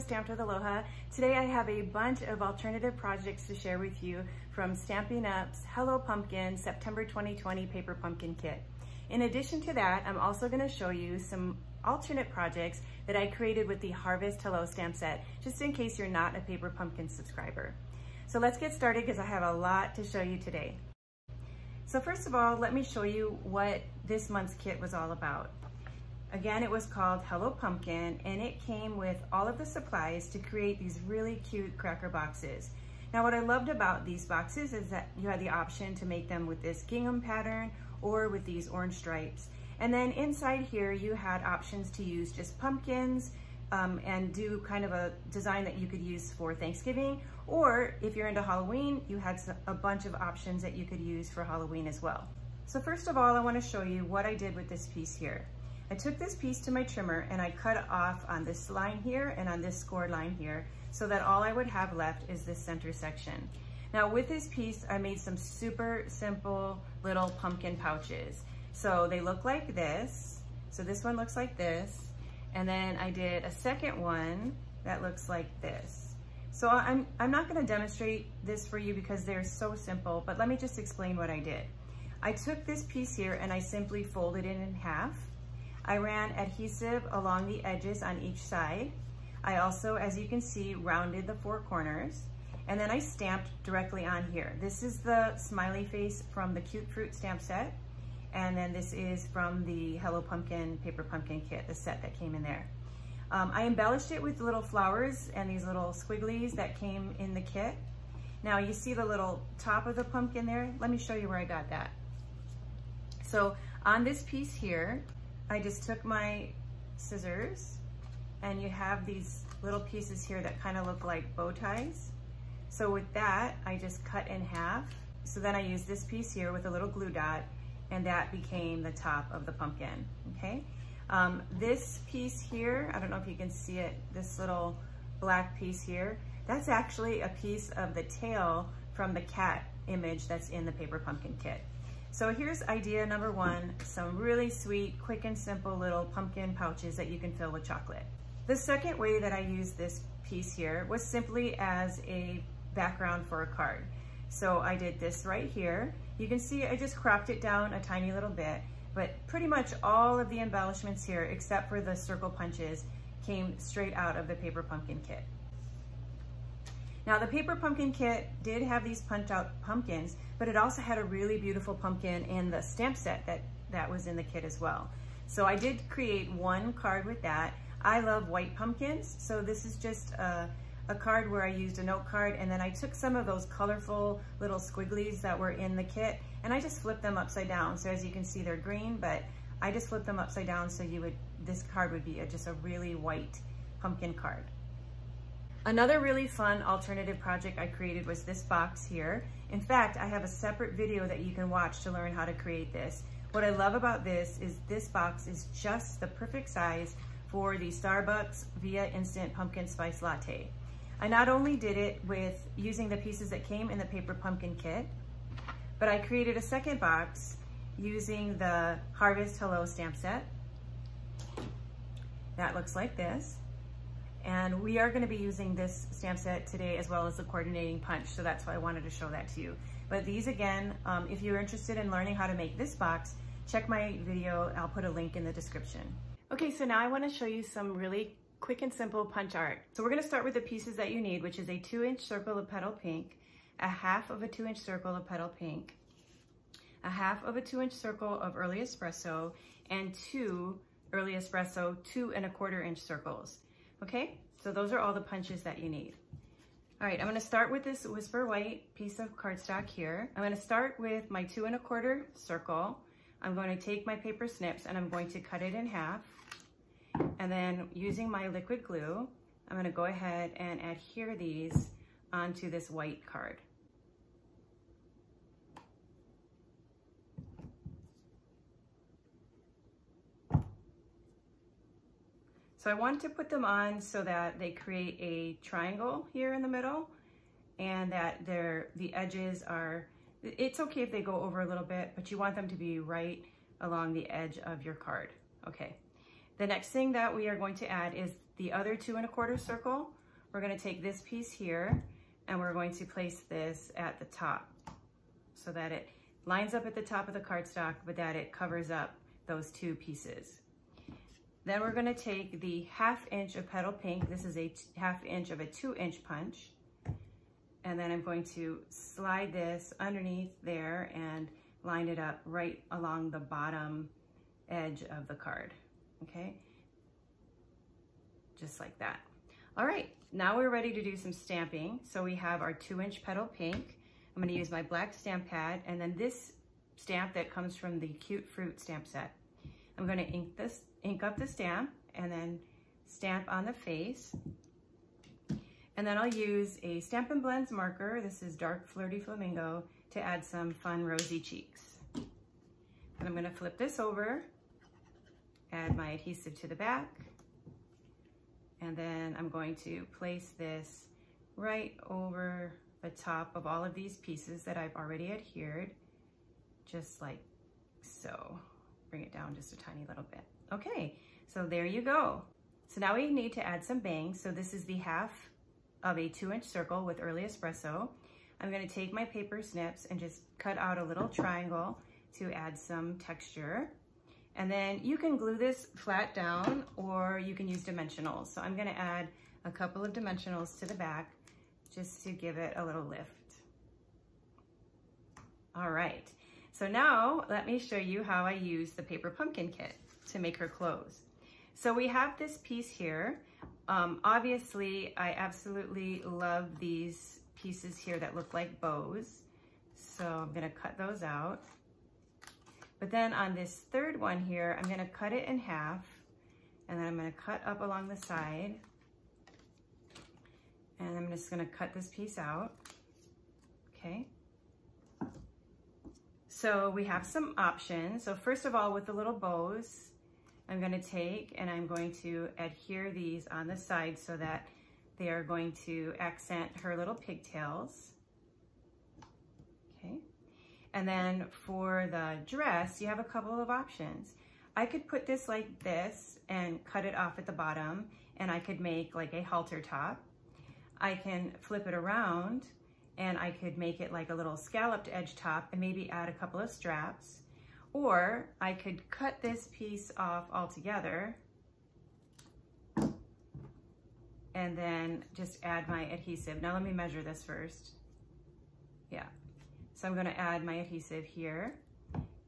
Stamped with Aloha. Today I have a bunch of alternative projects to share with you from Stampin' Up's Hello Pumpkin September 2020 Paper Pumpkin Kit. In addition to that, I'm also going to show you some alternate projects that I created with the Harvest Hello stamp set, just in case you're not a Paper Pumpkin subscriber. So let's get started because I have a lot to show you today. So first of all, let me show you what this month's kit was all about. Again, it was called Hello Pumpkin, and it came with all of the supplies to create these really cute cracker boxes. Now, what I loved about these boxes is that you had the option to make them with this gingham pattern or with these orange stripes. And then inside here, you had options to use just pumpkins and do kind of a design that you could use for Thanksgiving. Or if you're into Halloween, you had a bunch of options that you could use for Halloween as well. So first of all, I want to show you what I did with this piece here. I took this piece to my trimmer and I cut it off on this line here and on this scored line here so that all I would have left is this center section. Now with this piece, I made some super simple little pumpkin pouches. So they look like this. So this one looks like this. And then I did a second one that looks like this. So I'm not gonna demonstrate this for you because they're so simple, but let me just explain what I did. I took this piece here and I simply folded it in half. I ran adhesive along the edges on each side. I also, as you can see, rounded the four corners, and then I stamped directly on here. This is the smiley face from the Cute Fruit stamp set, and then this is from the Hello Pumpkin Paper Pumpkin Kit, the set that came in there. I embellished it with little flowers and these little squigglies that came in the kit. Now you see the little top of the pumpkin there? Let me show you where I got that. So on this piece here, I just took my scissors and you have these little pieces here that kind of look like bow ties. So with that, I just cut in half. So then I used this piece here with a little glue dot and that became the top of the pumpkin, okay? This piece here, I don't know if you can see it, this little black piece here, that's actually a piece of the tail from the cat image that's in the Paper Pumpkin Kit. So here's idea number one, some really sweet, quick and simple little pumpkin pouches that you can fill with chocolate. The second way that I used this piece here was simply as a background for a card. So I did this right here. You can see I just cropped it down a tiny little bit, but pretty much all of the embellishments here, except for the circle punches, came straight out of the Paper Pumpkin Kit. Now the Paper Pumpkin Kit did have these punch out pumpkins, but it also had a really beautiful pumpkin in the stamp set that was in the kit as well. So I did create one card with that. I love white pumpkins, so this is just a card where I used a note card, and then I took some of those colorful little squigglies that were in the kit and I just flipped them upside down. So as you can see, they're green, but I just flipped them upside down so this card would be just a really white pumpkin card. Another really fun alternative project I created was this box here. In fact, I have a separate video that you can watch to learn how to create this. What I love about this box is just the perfect size for the Starbucks Via Instant Pumpkin Spice Latte. I not only did it with using the pieces that came in the Paper Pumpkin Kit, but I created a second box using the Harvest Hello stamp set. That looks like this. And we are going to be using this stamp set today as well as the coordinating punch, so that's why I wanted to show that to you. But these again, if you're interested in learning how to make this box, check my video. I'll put a link in the description. Okay, so now I want to show you some really quick and simple punch art. So we're going to start with the pieces that you need, which is a 2-inch circle of Petal Pink, a half of a 2-inch circle of Petal Pink, a half of a 2-inch circle of Early Espresso, and 2 Early Espresso 2 1/4-inch circles. Okay, so those are all the punches that you need. All right, I'm gonna start with this Whisper White piece of cardstock here. I'm gonna start with my 2 1/4 circle. I'm going to take my paper snips and I'm going to cut it in half. And then using my liquid glue, I'm gonna go ahead and adhere these onto this white card. So I want to put them on so that they create a triangle here in the middle and that the edges are, it's okay if they go over a little bit, but you want them to be right along the edge of your card. Okay. The next thing that we are going to add is the other 2 1/4 circle, we're going to take this piece here and we're going to place this at the top so that it lines up at the top of the cardstock, but that it covers up those 2 pieces. Then we're going to take the 1/2 inch of Petal Pink. This is a 1/2 inch of a 2-inch punch. And then I'm going to slide this underneath there and line it up right along the bottom edge of the card, okay? Just like that. All right, now we're ready to do some stamping. So we have our 2-inch Petal Pink. I'm gonna use my black stamp pad and then this stamp that comes from the Cute Fruit stamp set. I'm gonna ink up the stamp and then stamp on the face. And then I'll use a Stampin' Blends marker. This is dark Flirty Flamingo to add some fun rosy cheeks. And I'm gonna flip this over, add my adhesive to the back, and then I'm going to place this right over the top of all of these pieces that I've already adhered, just like so. Bring it down just a tiny little bit. Okay, so there you go. So now we need to add some bangs. So this is the 1/2 of a 2-inch circle with Early Espresso. I'm gonna take my paper snips and just cut out a little triangle to add some texture. And then you can glue this flat down or you can use dimensionals. So I'm gonna add a couple of dimensionals to the back just to give it a little lift. All right, so now let me show you how I use the paper pumpkin kit to make her clothes. So we have this piece here. Obviously, I absolutely love these pieces here that look like bows. So I'm gonna cut those out. But then on this third one here, I'm gonna cut it in half and then I'm gonna cut up along the side. And I'm just gonna cut this piece out, okay? So we have some options. So first of all, with the little bows, I'm gonna take and I'm going to adhere these on the side so that they are going to accent her little pigtails, okay? And then for the dress, you have a couple of options. I could put this like this and cut it off at the bottom, and I could make like a halter top. I can flip it around and I could make it like a little scalloped edge top and maybe add a couple of straps. Or I could cut this piece off altogether and then just add my adhesive. Now let me measure this first. Yeah, so I'm gonna add my adhesive here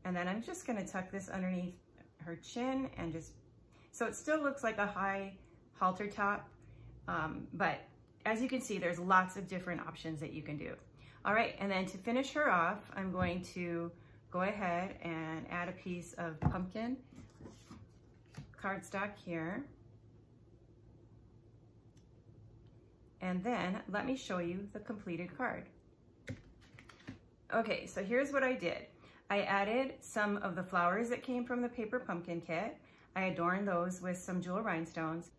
and then I'm just gonna tuck this underneath her chin and just, so it still looks like a high halter top, but as you can see, there's lots of different options that you can do. All right, and then to finish her off, I'm going to go ahead and add a piece of pumpkin cardstock here. And then let me show you the completed card. Okay, so here's what I did. I added some of the flowers that came from the paper pumpkin kit. I adorned those with some jewel rhinestones.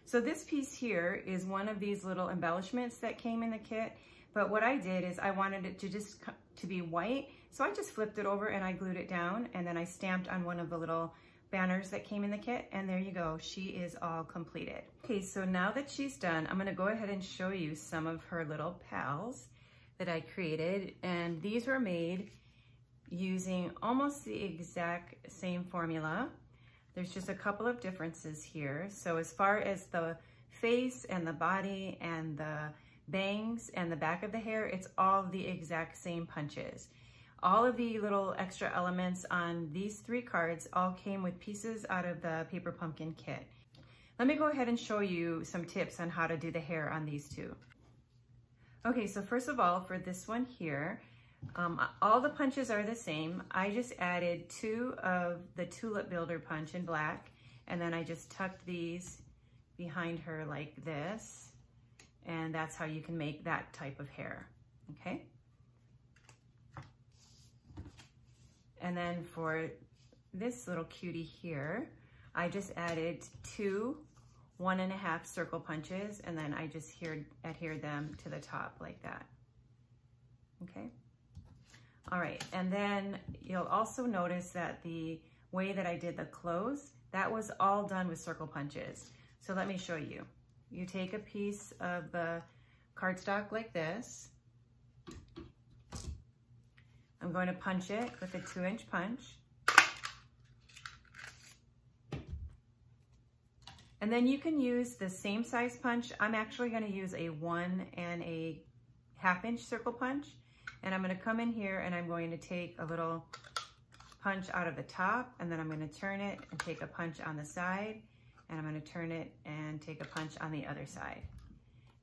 So this piece here is one of these little embellishments that came in the kit, but what I did is I wanted it to just to be white, so I just flipped it over and I glued it down, and then I stamped on one of the little banners that came in the kit, and there you go, she is all completed. Okay, so now that she's done, I'm gonna go ahead and show you some of her little pals that I created, and these were made using almost the exact same formula. There's just a couple of differences here. So as far as the face and the body and the bangs and the back of the hair, it's all the exact same punches. All of the little extra elements on these 3 cards all came with pieces out of the paper pumpkin kit. Let me go ahead and show you some tips on how to do the hair on these 2. Okay, so first of all, for this one here, all the punches are the same. I just added 2 of the Tulip Builder punch in black, and then I just tucked these behind her like this, and that's how you can make that type of hair, okay? And then for this little cutie here, I just added 2 1.5 circle punches, and then I just adhered them to the top like that, okay? All right, and then you'll also notice that the way that I did the clothes, that was all done with circle punches. So let me show you. You take a piece of the cardstock like this. I'm going to punch it with a 2-inch punch. And then you can use the same size punch. I'm actually going to use a 1 and a 1/2 inch circle punch. And I'm going to come in here and I'm going to take a little punch out of the top, and then I'm going to turn it and take a punch on the side, and I'm going to turn it and take a punch on the other side.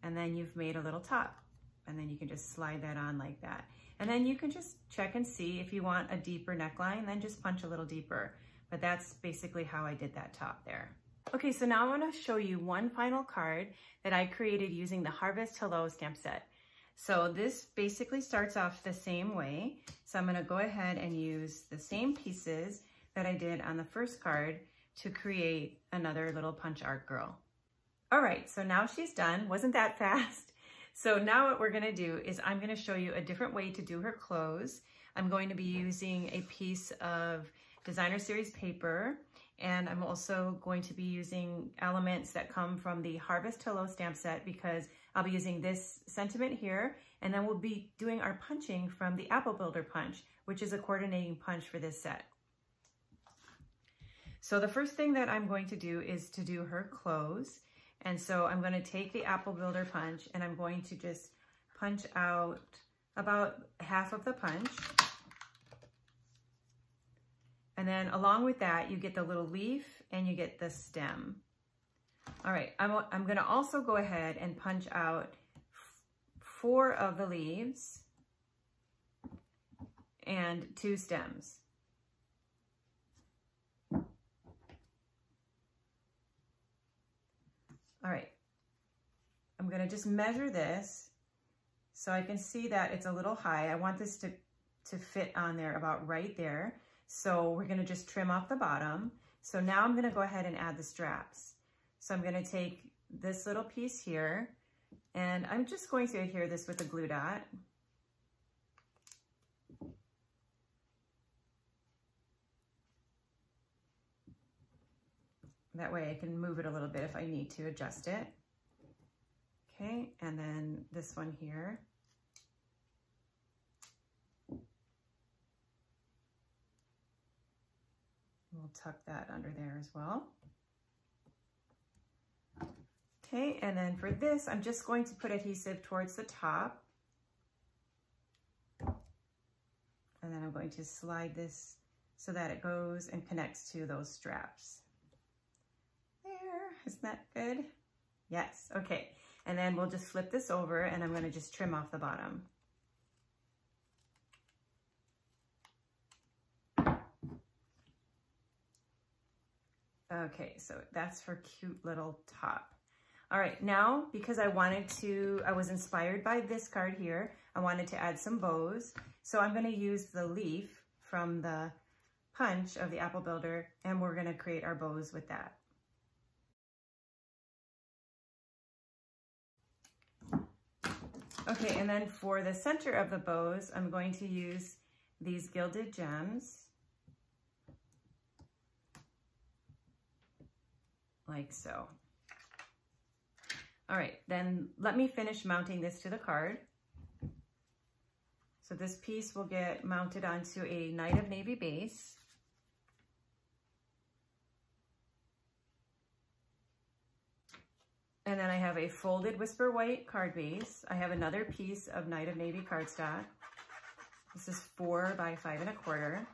And then you've made a little top, and then you can just slide that on like that. And then you can just check and see if you want a deeper neckline, then just punch a little deeper. But that's basically how I did that top there. Okay, so now I want to show you one final card that I created using the Harvest Hello stamp set. So this basically starts off the same way. So I'm going to go ahead and use the same pieces that I did on the first card to create another little punch art girl. All right, so now she's done. Wasn't that fast? So now what we're going to do is I'm going to show you a different way to do her clothes. I'm going to be using a piece of designer series paper, and I'm also going to be using elements that come from the Harvest Hello stamp set, because I'll be using this sentiment here, and then we'll be doing our punching from the Apple Builder punch, which is a coordinating punch for this set. So the first thing that I'm going to do is to do her clothes. And so I'm going to take the Apple Builder punch and I'm going to just punch out about half of the punch. And then along with that, you get the little leaf and you get the stem. All right, I'm going to also go ahead and punch out 4 of the leaves and 2 stems. All right, I'm going to just measure this so I can see that it's a little high. I want this to fit on there about right there. So we're going to just trim off the bottom. So now I'm going to go ahead and add the straps. So I'm going to take this little piece here, and I'm just going to adhere this with a glue dot. That way I can move it a little bit if I need to adjust it. Okay, and then this one here. We'll tuck that under there as well. Okay, and then for this, I'm just going to put adhesive towards the top. And then I'm going to slide this so that it goes and connects to those straps. There, isn't that good? Yes, okay. And then we'll just flip this over and I'm gonna just trim off the bottom. Okay, so that's her cute little top. All right, now, because I was inspired by this card here, I wanted to add some bows. So I'm gonna use the leaf from the punch of the Apple Builder, and we're gonna create our bows with that. Okay, and then for the center of the bows, I'm going to use these Gilded Gems, like so. All right, then let me finish mounting this to the card. So this piece will get mounted onto a Night of Navy base. And then I have a folded Whisper White card base. I have another piece of Night of Navy cardstock. This is 4 by 5 1/4.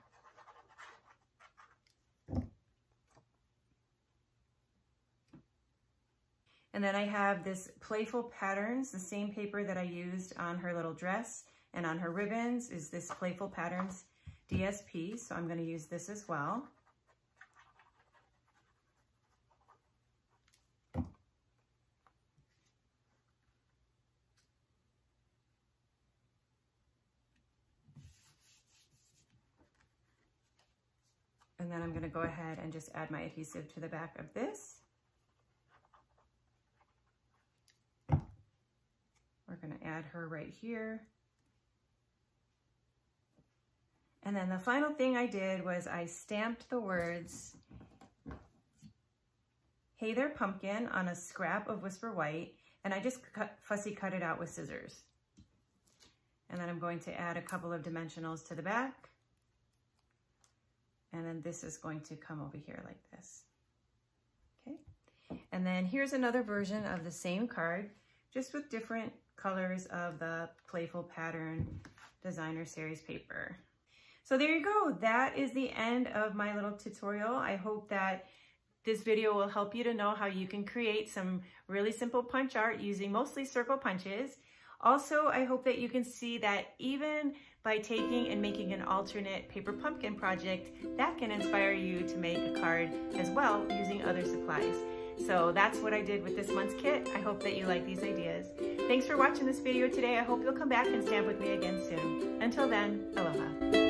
And then I have this Playful Patterns, the same paper that I used on her little dress and on her ribbons is this Playful Patterns DSP. So I'm going to use this as well. And then I'm going to go ahead and just add my adhesive to the back of this. We're going to add her right here. And then the final thing I did was I stamped the words, Hey There Pumpkin on a scrap of Whisper White, and I just fussy cut it out with scissors. And then I'm going to add a couple of dimensionals to the back. And then this is going to come over here like this. Okay. And then here's another version of the same card, just with different colors of the Playful Pattern Designer Series paper. So there you go. That is the end of my little tutorial. I hope that this video will help you to know how you can create some really simple punch art using mostly circle punches. Also, I hope that you can see that even by taking and making an alternate paper pumpkin project, that can inspire you to make a card as well using other supplies. So that's what I did with this month's kit. I hope that you like these ideas. Thanks for watching this video today. I hope you'll come back and stamp with me again soon. Until then, aloha.